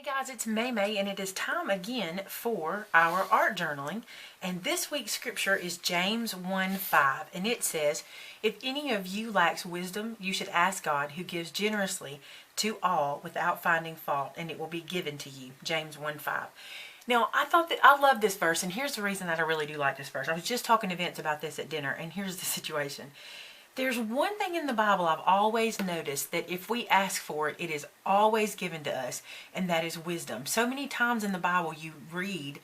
Hey guys, it's Maymay and it is time again for our art journaling. And this week's scripture is James 1:5, and it says, "If any of you lacks wisdom, you should ask God, who gives generously to all without finding fault, and it will be given to you." James 1:5. Now, I thought that I love this verse, and here's the reason that I really do like this verse. I was just talking to Vince about this at dinner, and here's the situation. There's one thing in the Bible I've always noticed, that if we ask for it, it is always given to us, and that is wisdom. So many times in the Bible you read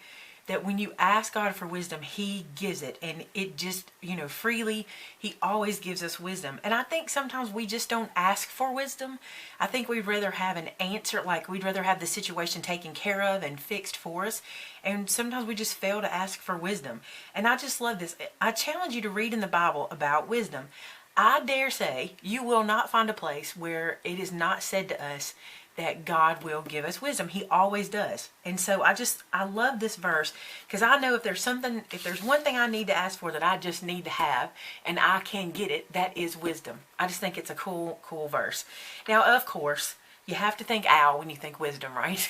that when you ask God for wisdom, He gives it, and it just, freely, He always gives us wisdom. And I think sometimes we just don't ask for wisdom. I think we'd rather have an answer, like we'd rather have the situation taken care of and fixed for us. And sometimes we just fail to ask for wisdom. And I just love this. I challenge you to read in the Bible about wisdom. I dare say you will not find a place where it is not said to us that God will give us wisdom. He always does. And so I love this verse, because I know if there's one thing I need to ask for that I just need to have and I can get it, that is wisdom. I just think it's a cool verse. Now, of course, you have to think owl when you think wisdom, right?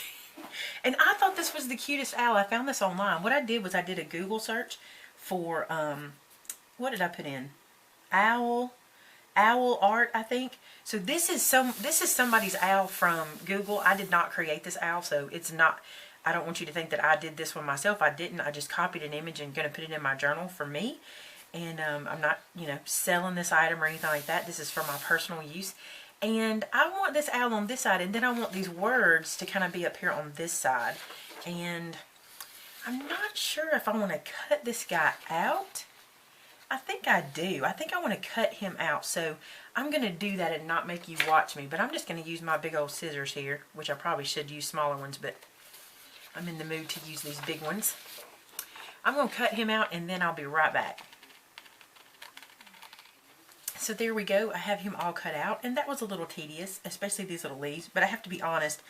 And I thought this was the cutest owl. I found this online. What I did was I did a Google search for, what did I put in? Owl art, I think. So this is somebody's owl from Google. I did not create this owl, so it's not, I don't want you to think that I did this one myself. I didn't. I just copied an image and going to put it in my journal for me. And I'm not, selling this item or anything like that. This is for my personal use. And I want this owl on this side, and then I want these words to kind of be up here on this side. And I'm not sure if I want to cut this guy out. I think I do. I think I want to cut him out. So I'm going to do that and not make you watch me. But I'm just going to use my big old scissors here, which I probably should use smaller ones, but I'm in the mood to use these big ones. I'm going to cut him out and then I'll be right back. So there we go. I have him all cut out, and that was a little tedious, especially these little leaves. But I have to be honest,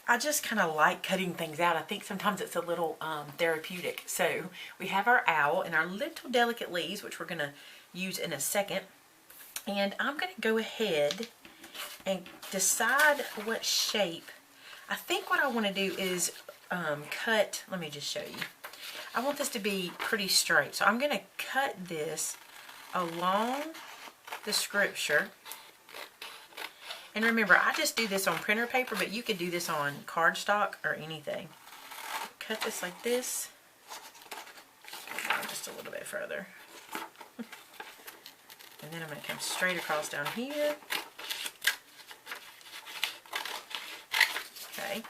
I just kind of like cutting things out. I think sometimes it's a little therapeutic. So we have our owl and our little delicate leaves, which we're going to use in a second. And I'm going to go ahead and decide what shape. I think what I want to do is cut, let me just show you. I want this to be pretty straight. So I'm going to cut this along the scripture. And remember, I just do this on printer paper, but you could do this on cardstock or anything. Cut this like this. Go down just a little bit further. And then I'm going to come straight across down here. Okay.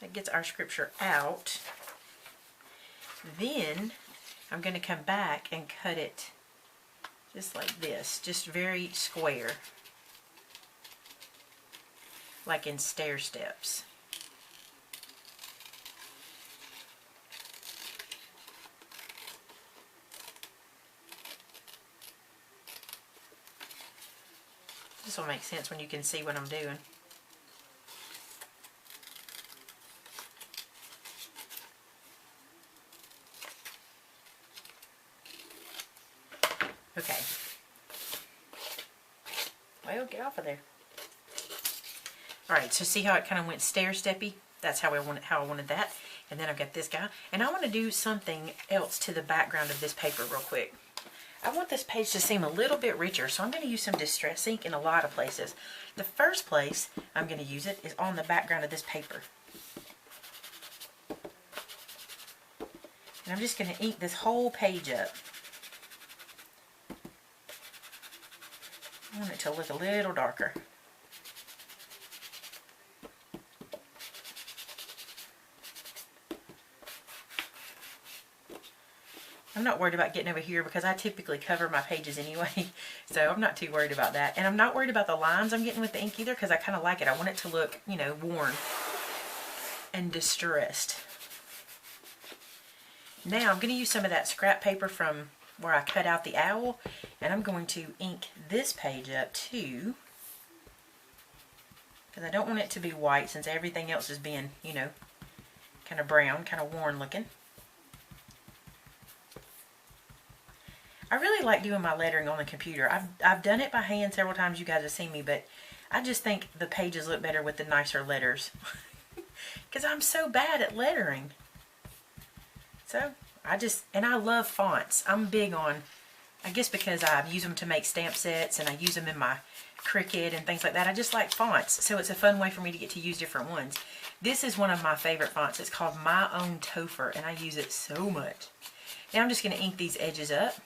That gets our scripture out. Then I'm going to come back and cut it just like this. Just very square. Like in stair steps. This will make sense when you can see what I'm doing. Okay. Well, get off of there. Alright, so see how it kind of went stair-steppy? That's how I wanted that. And then I've got this guy. And I want to do something else to the background of this paper real quick. I want this page to seem a little bit richer, so I'm going to use some Distress ink in a lot of places. The first place I'm going to use it is on the background of this paper. And I'm just going to ink this whole page up. I want it to look a little darker. I'm not worried about getting over here because I typically cover my pages anyway, so I'm not too worried about that. And I'm not worried about the lines I'm getting with the ink either, because I kind of like it. I want it to look, worn and distressed. Now I'm going to use some of that scrap paper from where I cut out the owl, and I'm going to ink this page up too, because I don't want it to be white since everything else is being, kind of brown, kind of worn looking. I really like doing my lettering on the computer. I've done it by hand several times. You guys have seen me, but I just think the pages look better with the nicer letters. because I'm so bad at lettering. So I love fonts. I'm big on, I guess because I use them to make stamp sets and I use them in my Cricut and things like that. I just like fonts, so it's a fun way for me to get to use different ones. This is one of my favorite fonts. It's called My Own Topher, and I use it so much. Now I'm just going to ink these edges up.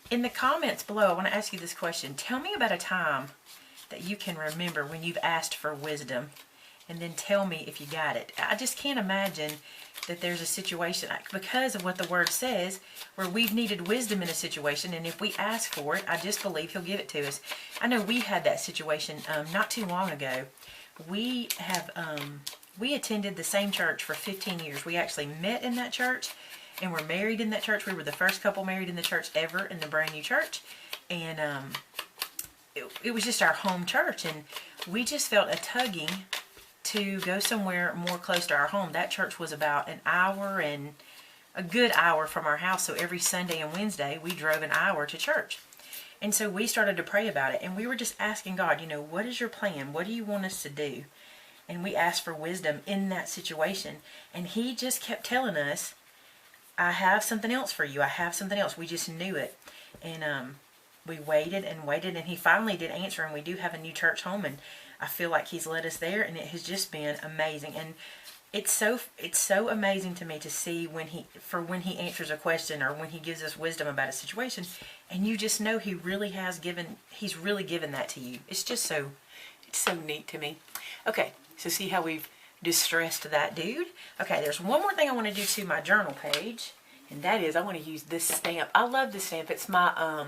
In the comments below, I want to ask you this question. Tell me about a time that you can remember when you've asked for wisdom, and then tell me if you got it. I just can't imagine that there's a situation, because of what the word says, where we've needed wisdom in a situation, and if we ask for it, I just believe he'll give it to us. I know we had that situation not too long ago. We attended the same church for 15 years. We actually met in that church and were married in that church. We were the first couple married in the church ever, in the brand new church. And it was just our home church, and we just felt a tugging to go somewhere more close to our home. That church was about a good hour from our house, so every Sunday and Wednesday we drove an hour to church. And so we started to pray about it, and we were just asking God, what is your plan? What do you want us to do? And we asked for wisdom in that situation, and he just kept telling us, I have something else for you. I have something else. We just knew it. And we waited and waited, and he finally did answer, and we do have a new church home, and I feel like he's led us there, and it has just been amazing. And it's so amazing to me to see when he answers a question or when he gives us wisdom about a situation, and you just know he's really given that to you. It's so neat to me. Okay, so see how we've distressed that dude? Okay, there's one more thing I want to do to my journal page, and that is I want to use this stamp. I love this stamp. It's my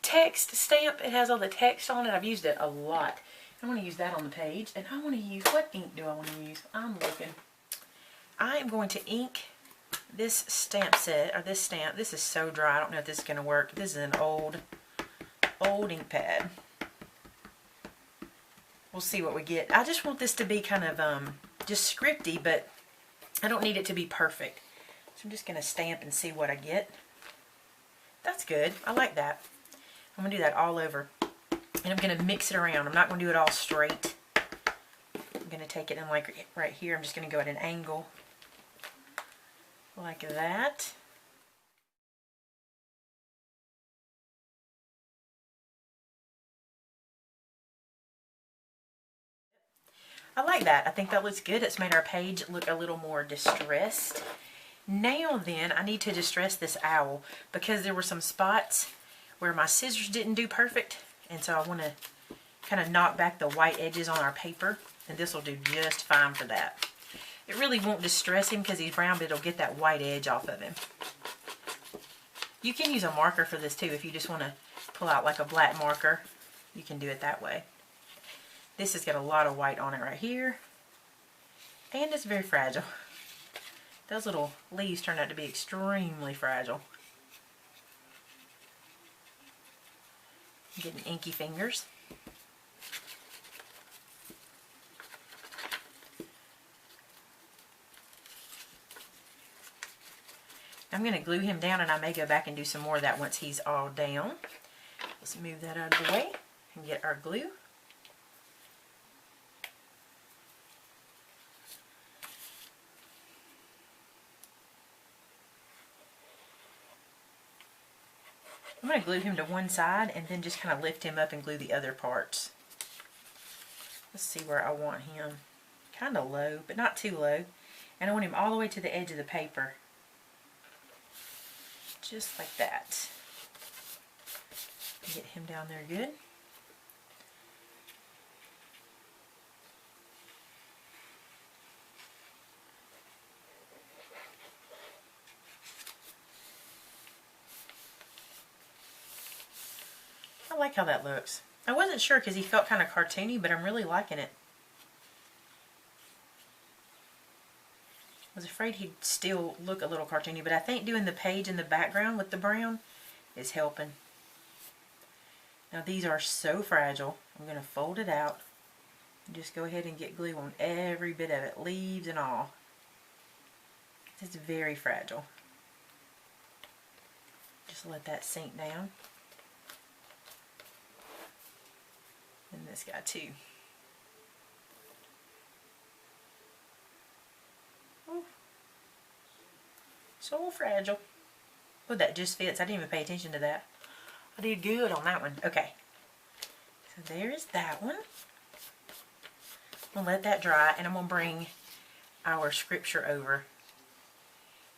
text stamp. It has all the text on it. I've used it a lot. I want to use that on the page, and I want to use, what ink do I want to use? I'm looking. I am going to ink this stamp set, or this stamp. This is so dry, I don't know if this is going to work. This is an old ink pad. We'll see what we get. I just want this to be kind of just scripty, but I don't need it to be perfect. So I'm just going to stamp and see what I get. That's good. I like that. I'm going to do that all over. And I'm going to mix it around. I'm not going to do it all straight. I'm going to take it in like right here. I'm just going to go at an angle like that. I like that. I think that looks good. It's made our page look a little more distressed. Now then, I need to distress this owl because there were some spots where my scissors didn't do perfect. And so I want to kind of knock back the white edges on our paper, and this will do just fine for that. It really won't distress him because he's brown, but it'll get that white edge off of him. You can use a marker for this too. If you just want to pull out like a black marker, you can do it that way. This has got a lot of white on it right here, and it's very fragile. Those little leaves turn out to be extremely fragile. I'm getting inky fingers. I'm going to glue him down, and I may go back and do some more of that once he's all down. Let's move that out of the way and get our glue. I'm going to glue him to one side and then just kind of lift him up and glue the other parts. Let's see where I want him. Kind of low, but not too low. And I want him all the way to the edge of the paper. Just like that. Get him down there good. I like how that looks. I wasn't sure because he felt kind of cartoony, but I'm really liking it. I was afraid he'd still look a little cartoony, but I think doing the page in the background with the brown is helping. Now these are so fragile. I'm going to fold it out and just go ahead and get glue on every bit of it, leaves and all. It's very fragile. Just let that sink down. And the this guy too. Ooh. So fragile. Oh, that just fits. I didn't even pay attention to that. I did good on that one. Okay. So there's that one. I'm going to let that dry, and I'm going to bring our scripture over.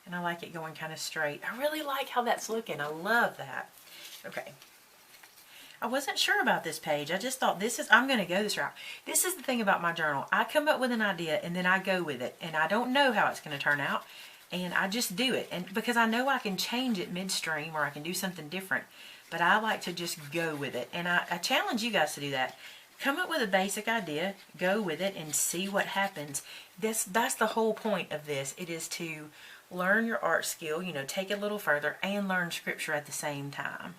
And I like it going kind of straight. I really like how that's looking. I love that. Okay. I wasn't sure about this page. I just thought I'm going to go this route. This is the thing about my journal. I come up with an idea and then I go with it. And I don't know how it's going to turn out. And I just do it. And because I know I can change it midstream or I can do something different. But I like to just go with it. And I challenge you guys to do that. Come up with a basic idea, go with it, and see what happens. That's the whole point of this. It is to learn your art skill, you know, take it a little further, and learn scripture at the same time.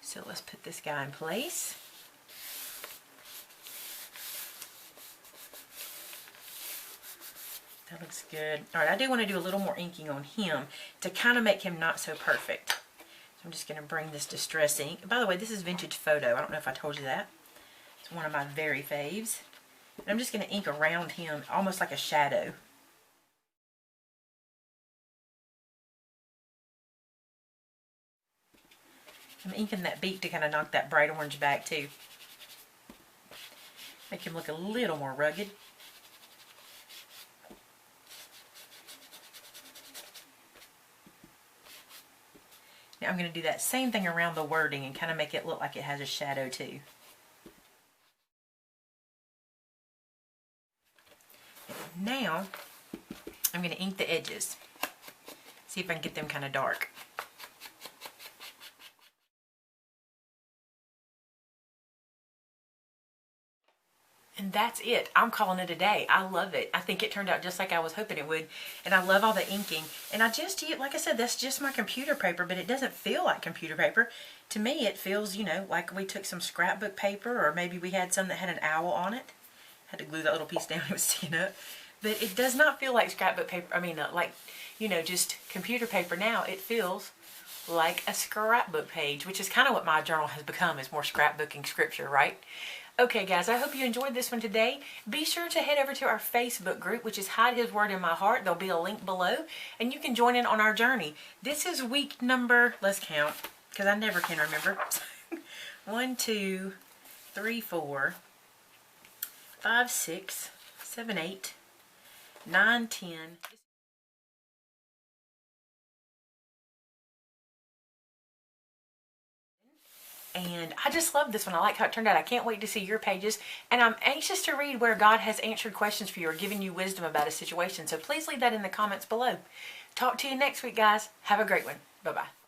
So let's put this guy in place. That looks good. All right, I do want to do a little more inking on him to kind of make him not so perfect. So I'm just going to bring this Distress ink. By the way, this is Vintage Photo. I don't know if I told you that. It's one of my very faves. And I'm just going to ink around him almost like a shadow. I'm inking that beak to kind of knock that bright orange back too. Make him look a little more rugged. Now I'm going to do that same thing around the wording and kind of make it look like it has a shadow too. Now, I'm going to ink the edges. See if I can get them kind of dark. And that's it. I'm calling it a day. I love it. I think it turned out just like I was hoping it would. And I love all the inking. And I just, like I said, that's just my computer paper, but it doesn't feel like computer paper. To me, it feels, you know, like we took some scrapbook paper, or maybe we had some that had an owl on it. Had to glue that little piece down. It was sticking up. But it does not feel like scrapbook paper. I mean, like, you know, just computer paper now. It feels like a scrapbook page, which is kind of what my journal has become, is more scrapbooking scripture, right? Okay, guys, I hope you enjoyed this one today. Be sure to head over to our Facebook group, which is Hide His Word in My Heart. There'll be a link below, and you can join in on our journey. This is week number, let's count, because I never can remember. 1, 2, 3, 4, 5, 6, 7, 8, 9, 10. And I just love this one. I like how it turned out. I can't wait to see your pages. And I'm anxious to read where God has answered questions for you or given you wisdom about a situation. So please leave that in the comments below. Talk to you next week, guys. Have a great one. Bye-bye.